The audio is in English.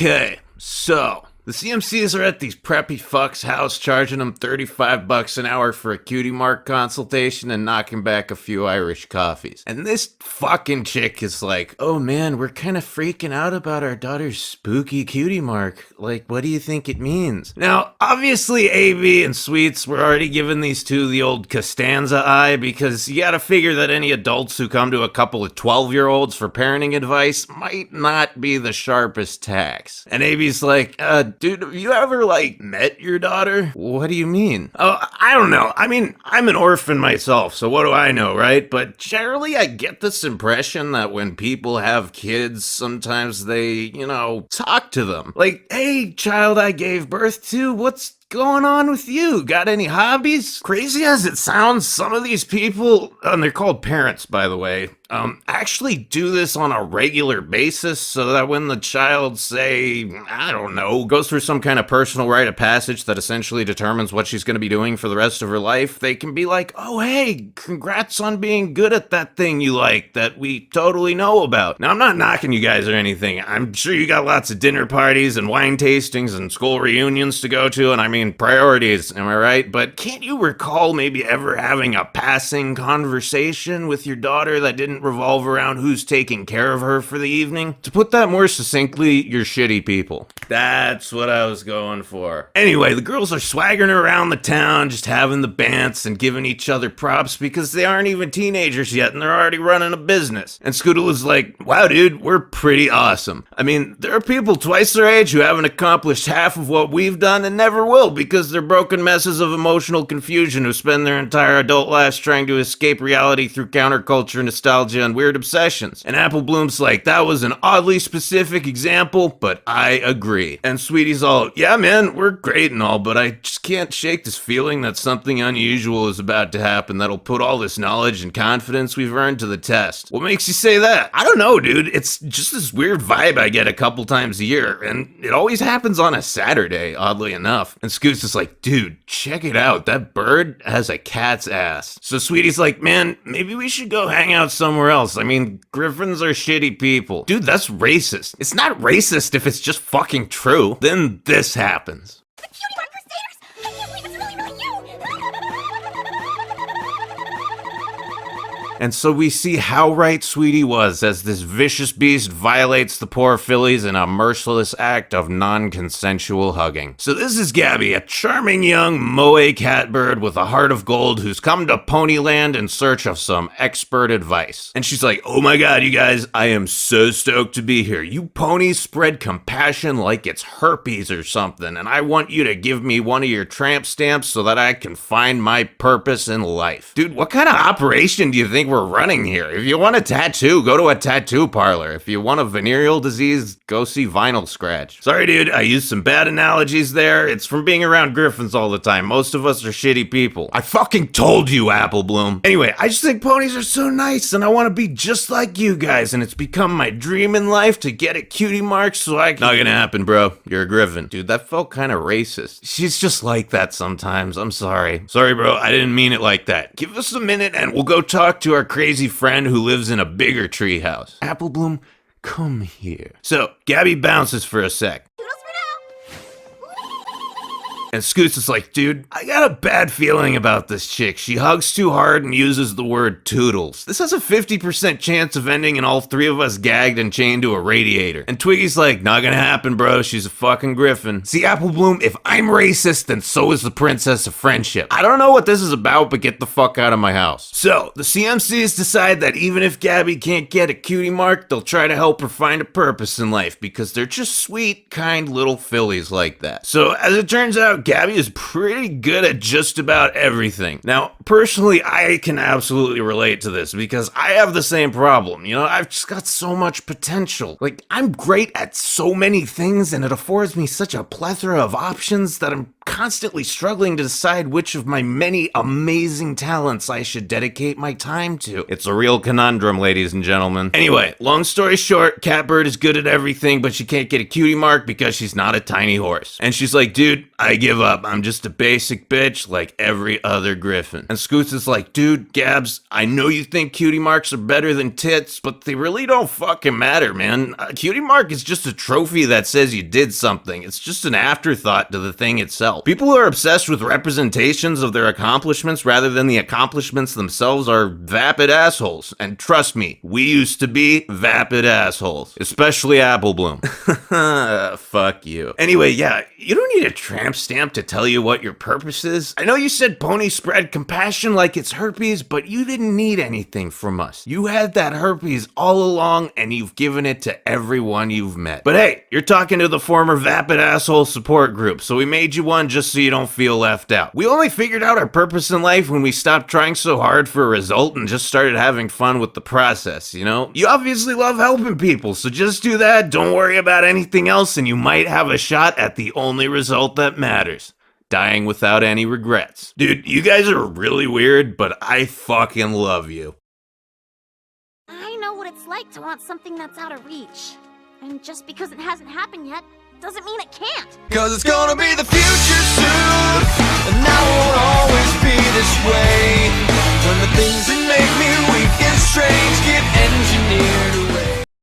Okay, so the CMCs are at these preppy fucks' house charging them $35 an hour for a Cutie mark consultation and knocking back a few Irish coffees. And this fucking chick is like, oh man, we're kind of freaking out about our daughter's spooky Cutie mark. Like, what do you think it means? Now, obviously AB and Sweets were already giving these two the old Costanza eye, because you gotta figure that any adults who come to a couple of 12-year-olds for parenting advice might not be the sharpest tacks. And AB's like, dude, have you ever, met your daughter? What do you mean? Oh, I don't know. I mean, I'm an orphan myself, so what do I know, right? But generally, I get this impression that when people have kids, sometimes they, talk to them. Like, hey, child I gave birth to, what's going on with you? Got any hobbies? Crazy as it sounds, some of these people, and they're called parents, by the way, actually do this on a regular basis so that when the child, say, I don't know, goes through some kind of personal rite of passage that essentially determines what she's going to be doing for the rest of her life, they can be like, oh, hey, congrats on being good at that thing you like that we totally know about. Now, I'm not knocking you guys or anything. I'm sure you got lots of dinner parties and wine tastings and school reunions to go to, and I mean, priorities, am I right? But can't you recall maybe ever having a passing conversation with your daughter that didn't revolve around who's taking care of her for the evening? To put that more succinctly, you're shitty people. That's what I was going for. Anyway, the girls are swaggering around the town, just having the bants and giving each other props because they aren't even teenagers yet and they're already running a business. And Scootle is like, wow, dude, we're pretty awesome. I mean, there are people twice their age who haven't accomplished half of what we've done and never will because they're broken messes of emotional confusion who spend their entire adult lives trying to escape reality through counterculture, nostalgia, and weird obsessions. And Apple Bloom's like, that was an oddly specific example, but I agree. And Sweetie's all, yeah man, we're great and all, but I just can't shake this feeling that something unusual is about to happen that'll put all this knowledge and confidence we've earned to the test. What makes you say that? I don't know, dude. It's just this weird vibe I get a couple times a year, and it always happens on a Saturday, oddly enough. And Scoots is like, dude, check it out. That bird has a cat's ass. So Sweetie's like, man, maybe we should go hang out somewhere else. I mean, griffins are shitty people. Dude, that's racist. It's not racist if it's just fucking true. Then this happens. The Cutie Mark Crusaders! I can't believe it's really you! And so we see how right Sweetie was as this vicious beast violates the poor fillies in a merciless act of non-consensual hugging. So this is Gabby, a charming young moe catbird with a heart of gold who's come to Ponyland in search of some expert advice. And she's like, oh my god, you guys, I am so stoked to be here. You ponies spread compassion like it's herpes or something, and I want you to give me one of your tramp stamps so that I can find my purpose in life. Dude, what kind of operation do you think we're running here? If you want a tattoo, go to a tattoo parlor. If you want a venereal disease, go see Vinyl Scratch. Sorry, dude, I used some bad analogies there. It's from being around griffins all the time. Most of us are shitty people. I fucking told you, Apple Bloom. Anyway, I just think ponies are so nice, and I want to be just like you guys, and it's become my dream in life to get a cutie mark so I can... Not gonna happen, bro. You're a griffin. Dude, that felt kind of racist. She's just like that sometimes. I'm sorry. Sorry, bro. I didn't mean it like that. Give us a minute, and we'll go talk to our crazy friend who lives in a bigger treehouse. Apple Bloom, come here. So, Gabby bounces for a sec. Toodles for now! And Scoots is like, dude, I got a bad feeling about this chick. She hugs too hard and uses the word toodles. This has a 50% chance of ending in all three of us gagged and chained to a radiator. And Twiggy's like, not gonna happen, bro. She's a fucking griffin. See, Apple Bloom, if I'm racist, then so is the Princess of Friendship. I don't know what this is about, but get the fuck out of my house. So, the CMCs decide that even if Gabby can't get a cutie mark, they'll try to help her find a purpose in life because they're just sweet, kind little fillies like that. So, as it turns out, Gabby is pretty good at just about everything. Now, personally, I can absolutely relate to this because I have the same problem. You know, I've just got so much potential. Like, I'm great at so many things and it affords me such a plethora of options that I'm constantly struggling to decide which of my many amazing talents I should dedicate my time to. It's a real conundrum, ladies and gentlemen. Anyway, long story short, Catbird is good at everything, but she can't get a cutie mark because she's not a tiny horse. And she's like, dude, I give up. I'm just a basic bitch like every other griffin. And Scoots is like, dude, Gabs, I know you think cutie marks are better than tits, but they really don't fucking matter, man. A cutie mark is just a trophy that says you did something. It's just an afterthought to the thing itself. People who are obsessed with representations of their accomplishments rather than the accomplishments themselves are vapid assholes. And trust me, we used to be vapid assholes. Especially Applebloom. Fuck you. Anyway, yeah, you don't need a tramp stamp to tell you what your purpose is. I know you said pony spread compassion like it's herpes, but you didn't need anything from us. You had that herpes all along, and you've given it to everyone you've met. But hey, you're talking to the former vapid asshole support group, so we made you one just so you don't feel left out. We only figured out our purpose in life when we stopped trying so hard for a result and just started having fun with the process, you know? You obviously love helping people, so just do that, don't worry about anything else, and you might have a shot at the only result that matters. Dying without any regrets. Dude, you guys are really weird, but I fucking love you. I know what it's like to want something that's out of reach. And just because it hasn't happened yet, doesn't mean it can't. 'Cause it's gonna be the future soon.